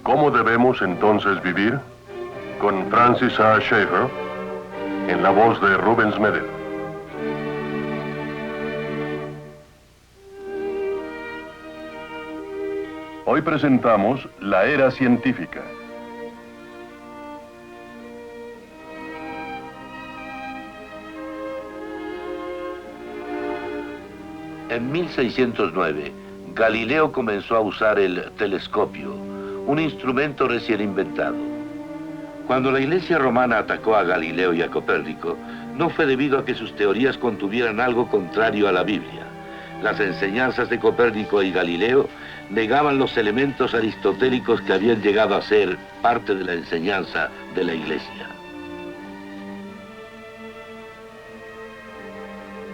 ¿Cómo debemos entonces vivir? Con Francis A. Schaeffer, en la voz de Rubens Medel. Hoy presentamos la era científica. En 1609, Galileo comenzó a usar el telescopio, un instrumento recién inventado. Cuando la Iglesia romana atacó a Galileo y a Copérnico, no fue debido a que sus teorías contuvieran algo contrario a la Biblia. Las enseñanzas de Copérnico y Galileo negaban los elementos aristotélicos que habían llegado a ser parte de la enseñanza de la Iglesia.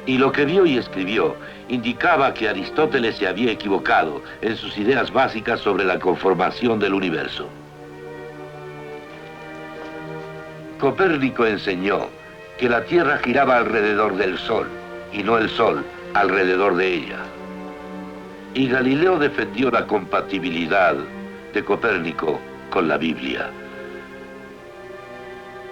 Y lo que vio y escribió indicaba que Aristóteles se había equivocado en sus ideas básicas sobre la conformación del universo. Copérnico enseñó que la Tierra giraba alrededor del Sol y no el Sol alrededor de ella. Y Galileo defendió la compatibilidad de Copérnico con la Biblia.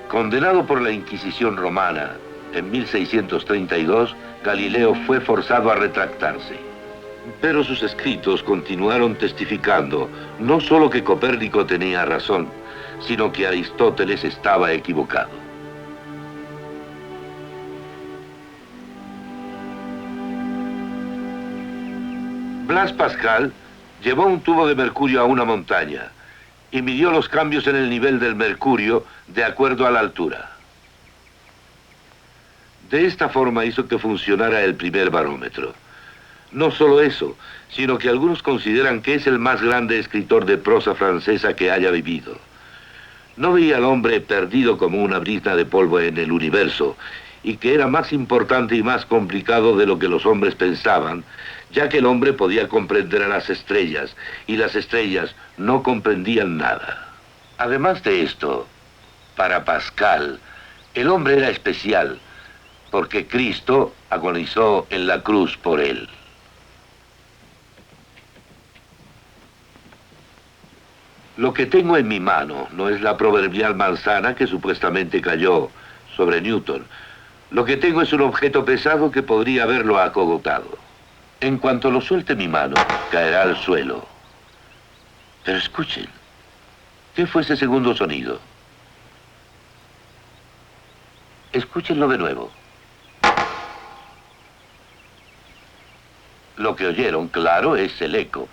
Condenado por la Inquisición romana en 1632, Galileo fue forzado a retractarse. Pero sus escritos continuaron testificando no solo que Copérnico tenía razón, sino que Aristóteles estaba equivocado. Blaise Pascal llevó un tubo de mercurio a una montaña y midió los cambios en el nivel del mercurio de acuerdo a la altura. De esta forma hizo que funcionara el primer barómetro. No solo eso, sino que algunos consideran que es el más grande escritor de prosa francesa que haya vivido. No veía al hombre perdido como una brizna de polvo en el universo, y que era más importante y más complicado de lo que los hombres pensaban, ya que el hombre podía comprender a las estrellas, y las estrellas no comprendían nada. Además de esto, para Pascal, el hombre era especial, porque Cristo agonizó en la cruz por él. Lo que tengo en mi mano no es la proverbial manzana que supuestamente cayó sobre Newton. Lo que tengo es un objeto pesado que podría haberlo acogotado. En cuanto lo suelte mi mano, caerá al suelo. Pero escuchen, ¿qué fue ese segundo sonido? Escúchenlo de nuevo. Lo que oyeron, claro, es el eco.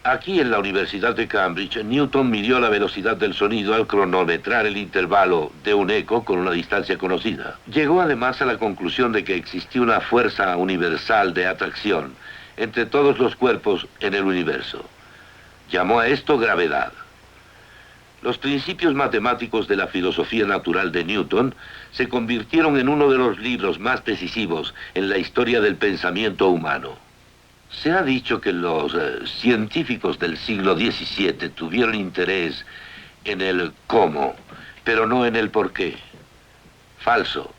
Aquí en la Universidad de Cambridge, Newton midió la velocidad del sonido al cronometrar el intervalo de un eco con una distancia conocida. Llegó además a la conclusión de que existía una fuerza universal de atracción entre todos los cuerpos en el universo. Llamó a esto gravedad. Los principios matemáticos de la filosofía natural de Newton se convirtieron en uno de los libros más decisivos en la historia del pensamiento humano. Se ha dicho que los científicos del siglo XVII tuvieron interés en el cómo, pero no en el por qué. Falso.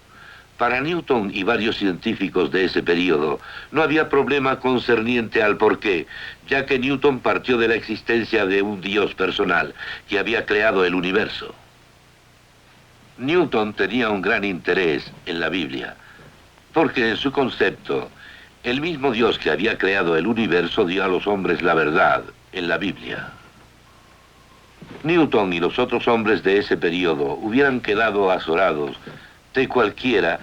Para Newton y varios científicos de ese periodo, no había problema concerniente al por qué, ya que Newton partió de la existencia de un Dios personal que había creado el universo. Newton tenía un gran interés en la Biblia, porque en su concepto, el mismo Dios que había creado el universo dio a los hombres la verdad en la Biblia. Newton y los otros hombres de ese periodo hubieran quedado azorados de cualquiera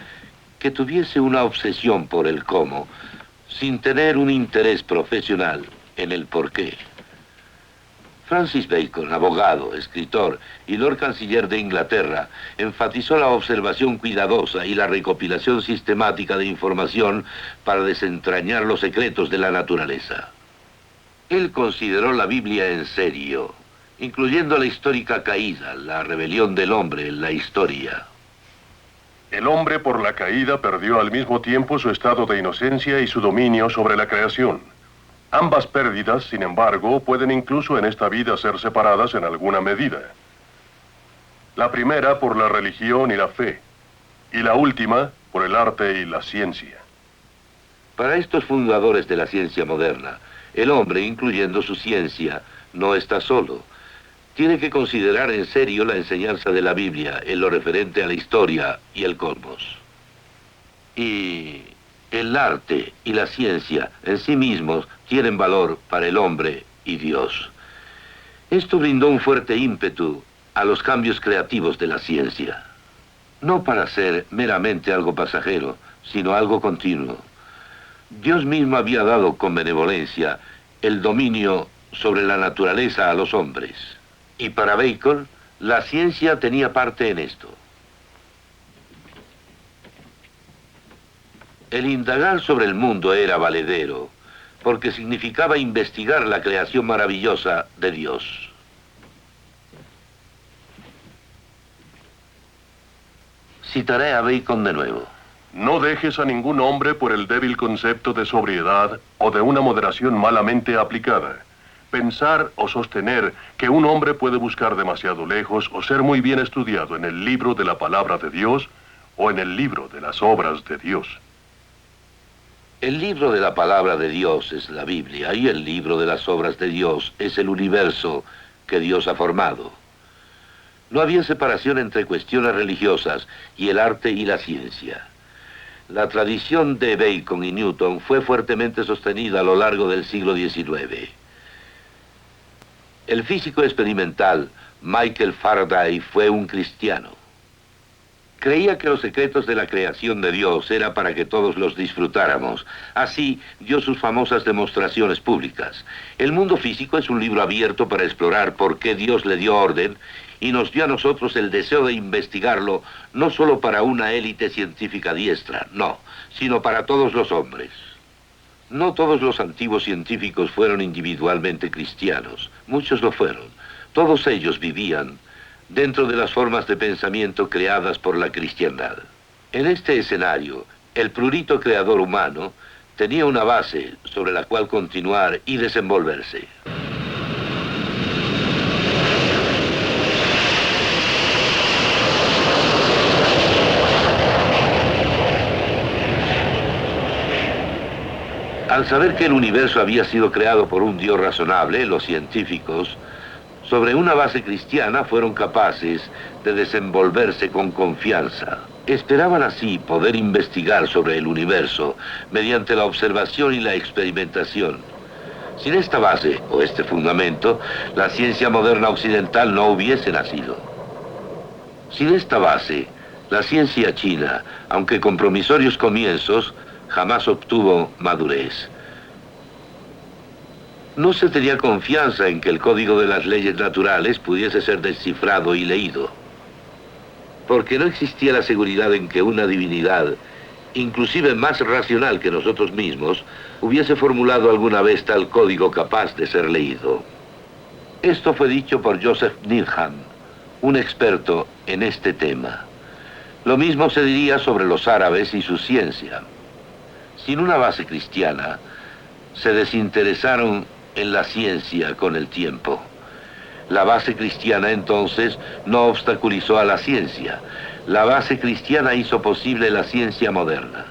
que tuviese una obsesión por el cómo, sin tener un interés profesional en el porqué. Francis Bacon, abogado, escritor y Lord Canciller de Inglaterra, enfatizó la observación cuidadosa y la recopilación sistemática de información para desentrañar los secretos de la naturaleza. Él consideró la Biblia en serio, incluyendo la histórica caída, la rebelión del hombre en la historia. El hombre por la caída perdió al mismo tiempo su estado de inocencia y su dominio sobre la creación. Ambas pérdidas, sin embargo, pueden incluso en esta vida ser separadas en alguna medida. La primera por la religión y la fe, y la última por el arte y la ciencia. Para estos fundadores de la ciencia moderna, el hombre, incluyendo su ciencia, no está solo. tiene que considerar en serio la enseñanza de la Biblia en lo referente a la historia y el cosmos. Y el arte y la ciencia en sí mismos tienen valor para el hombre y Dios. Esto brindó un fuerte ímpetu a los cambios creativos de la ciencia. No para ser meramente algo pasajero, sino algo continuo. Dios mismo había dado con benevolencia el dominio sobre la naturaleza a los hombres. Y para Bacon, la ciencia tenía parte en esto. El indagar sobre el mundo era valedero, porque significaba investigar la creación maravillosa de Dios. Citaré a Bacon de nuevo. No dejes a ningún hombre por el débil concepto de sobriedad o de una moderación malamente aplicada. Pensar o sostener que un hombre puede buscar demasiado lejos o ser muy bien estudiado en el libro de la palabra de Dios o en el libro de las obras de Dios. El libro de la palabra de Dios es la Biblia y el libro de las obras de Dios es el universo que Dios ha formado. No había separación entre cuestiones religiosas y el arte y la ciencia. La tradición de Bacon y Newton fue fuertemente sostenida a lo largo del siglo XIX. El físico experimental Michael Faraday fue un cristiano. Creía que los secretos de la creación de Dios era para que todos los disfrutáramos. Así dio sus famosas demostraciones públicas. El mundo físico es un libro abierto para explorar por qué Dios le dio orden y nos dio a nosotros el deseo de investigarlo, no solo para una élite científica diestra, no, sino para todos los hombres. No todos los antiguos científicos fueron individualmente cristianos, muchos lo fueron. Todos ellos vivían dentro de las formas de pensamiento creadas por la cristiandad. En este escenario, el prurito creador humano tenía una base sobre la cual continuar y desenvolverse. Al saber que el universo había sido creado por un Dios razonable, los científicos, sobre una base cristiana, fueron capaces de desenvolverse con confianza. Esperaban así poder investigar sobre el universo mediante la observación y la experimentación. Sin esta base, o este fundamento, la ciencia moderna occidental no hubiese nacido. Sin esta base, la ciencia china, aunque con promisorios comienzos, jamás obtuvo madurez. No se tenía confianza en que el código de las leyes naturales pudiese ser descifrado y leído, porque no existía la seguridad en que una divinidad, inclusive más racional que nosotros mismos, hubiese formulado alguna vez tal código capaz de ser leído. Esto fue dicho por Joseph Needham, un experto en este tema. Lo mismo se diría sobre los árabes y su ciencia. Sin una base cristiana, se desinteresaron en la ciencia con el tiempo. La base cristiana entonces no obstaculizó a la ciencia. La base cristiana hizo posible la ciencia moderna.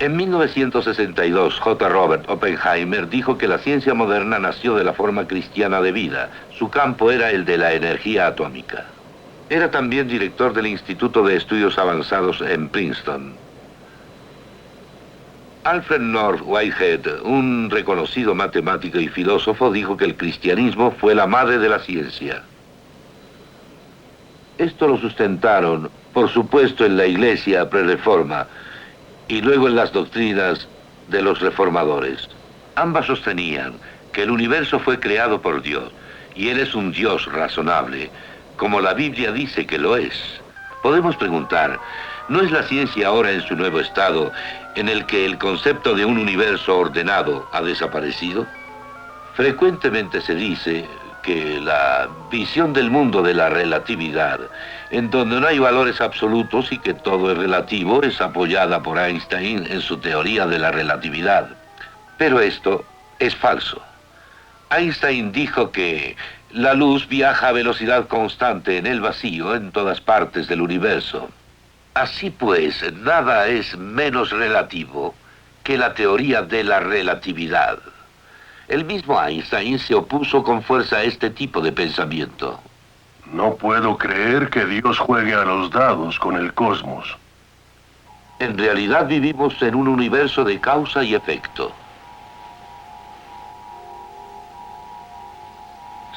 En 1962, J. Robert Oppenheimer dijo que la ciencia moderna nació de la forma cristiana de vida. Su campo era el de la energía atómica. Era también director del Instituto de Estudios Avanzados en Princeton. Alfred North Whitehead, un reconocido matemático y filósofo, dijo que el cristianismo fue la madre de la ciencia. Esto lo sustentaron, por supuesto, en la Iglesia pre-reforma y luego en las doctrinas de los reformadores. Ambas sostenían que el universo fue creado por Dios y Él es un Dios razonable, como la Biblia dice que lo es. Podemos preguntar, ¿no es la ciencia ahora en su nuevo estado en el que el concepto de un universo ordenado ha desaparecido? Frecuentemente se dice que la visión del mundo de la relatividad, en donde no hay valores absolutos y que todo es relativo, es apoyada por Einstein en su teoría de la relatividad. Pero esto es falso. Einstein dijo que la luz viaja a velocidad constante en el vacío en todas partes del universo. Así pues, nada es menos relativo que la teoría de la relatividad. El mismo Einstein se opuso con fuerza a este tipo de pensamiento. No puedo creer que Dios juegue a los dados con el cosmos. En realidad vivimos en un universo de causa y efecto.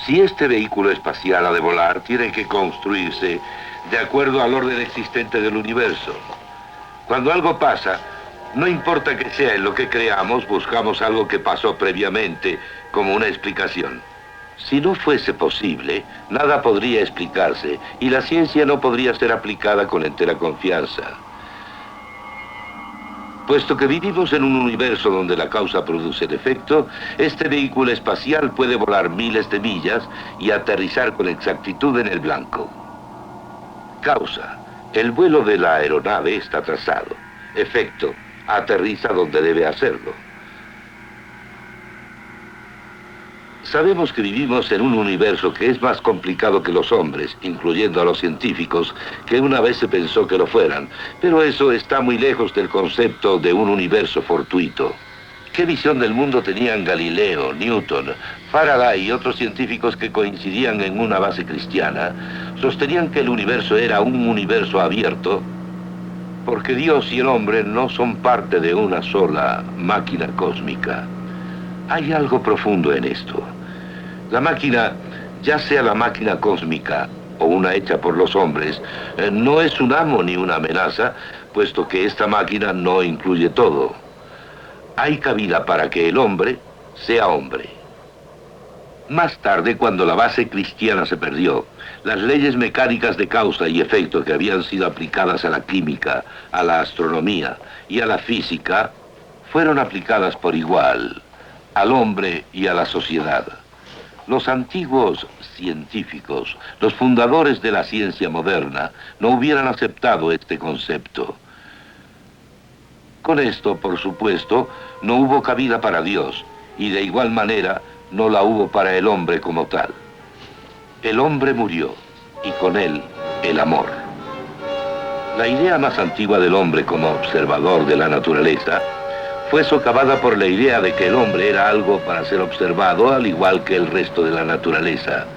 Si este vehículo espacial ha de volar, tiene que construirse de acuerdo al orden existente del universo. Cuando algo pasa, no importa que sea en lo que creamos, buscamos algo que pasó previamente como una explicación. Si no fuese posible, nada podría explicarse y la ciencia no podría ser aplicada con entera confianza. Puesto que vivimos en un universo donde la causa produce el efecto, este vehículo espacial puede volar miles de millas y aterrizar con exactitud en el blanco. Causa: el vuelo de la aeronave está trazado. Efecto: aterriza donde debe hacerlo. Sabemos que vivimos en un universo que es más complicado que los hombres, incluyendo a los científicos, que una vez se pensó que lo fueran, pero eso está muy lejos del concepto de un universo fortuito. ¿Qué visión del mundo tenían Galileo, Newton, Faraday y otros científicos que coincidían en una base cristiana? Sostenían que el universo era un universo abierto, porque Dios y el hombre no son parte de una sola máquina cósmica. Hay algo profundo en esto. La máquina, ya sea la máquina cósmica o una hecha por los hombres, no es un amo ni una amenaza, puesto que esta máquina no incluye todo. Hay cabida para que el hombre sea hombre. Más tarde, cuando la base cristiana se perdió, las leyes mecánicas de causa y efecto que habían sido aplicadas a la química, a la astronomía y a la física, fueron aplicadas por igual al hombre y a la sociedad. Los antiguos científicos, los fundadores de la ciencia moderna, no hubieran aceptado este concepto. Con esto, por supuesto, no hubo cabida para Dios, y de igual manera no la hubo para el hombre como tal. El hombre murió, y con él el amor. La idea más antigua del hombre como observador de la naturaleza fue socavada por la idea de que el hombre era algo para ser observado, al igual que el resto de la naturaleza.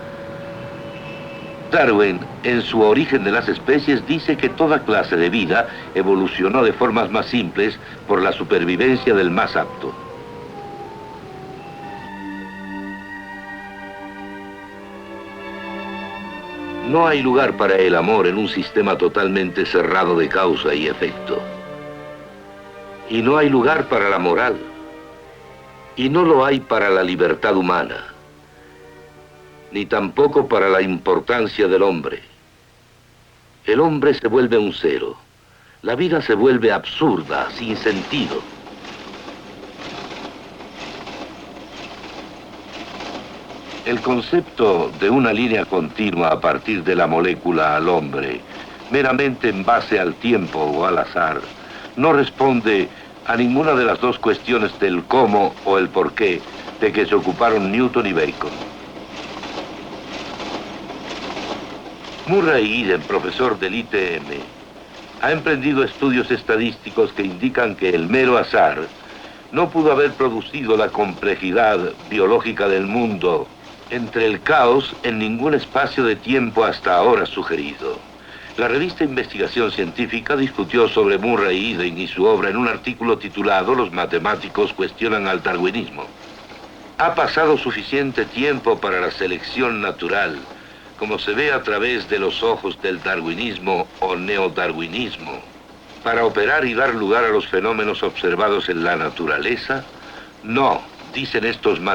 Darwin, en su Origen de las especies, dice que toda clase de vida evolucionó de formas más simples por la supervivencia del más apto. No hay lugar para el amor en un sistema totalmente cerrado de causa y efecto. Y no hay lugar para la moral. Y no lo hay para la libertad humana. Ni tampoco para la importancia del hombre. El hombre se vuelve un cero. La vida se vuelve absurda, sin sentido. El concepto de una línea continua a partir de la molécula al hombre, meramente en base al tiempo o al azar, no responde a ninguna de las dos cuestiones del cómo o el por qué de que se ocuparon Newton y Bacon. Murray Eden, profesor del ITM, ha emprendido estudios estadísticos que indican que el mero azar no pudo haber producido la complejidad biológica del mundo entre el caos en ningún espacio de tiempo hasta ahora sugerido. La revista Investigación Científica discutió sobre Murray Eden y su obra en un artículo titulado «Los matemáticos cuestionan al darwinismo». Ha pasado suficiente tiempo para la selección natural, como se ve a través de los ojos del darwinismo o neodarwinismo, para operar y dar lugar a los fenómenos observados en la naturaleza. No, dicen estos matemáticos.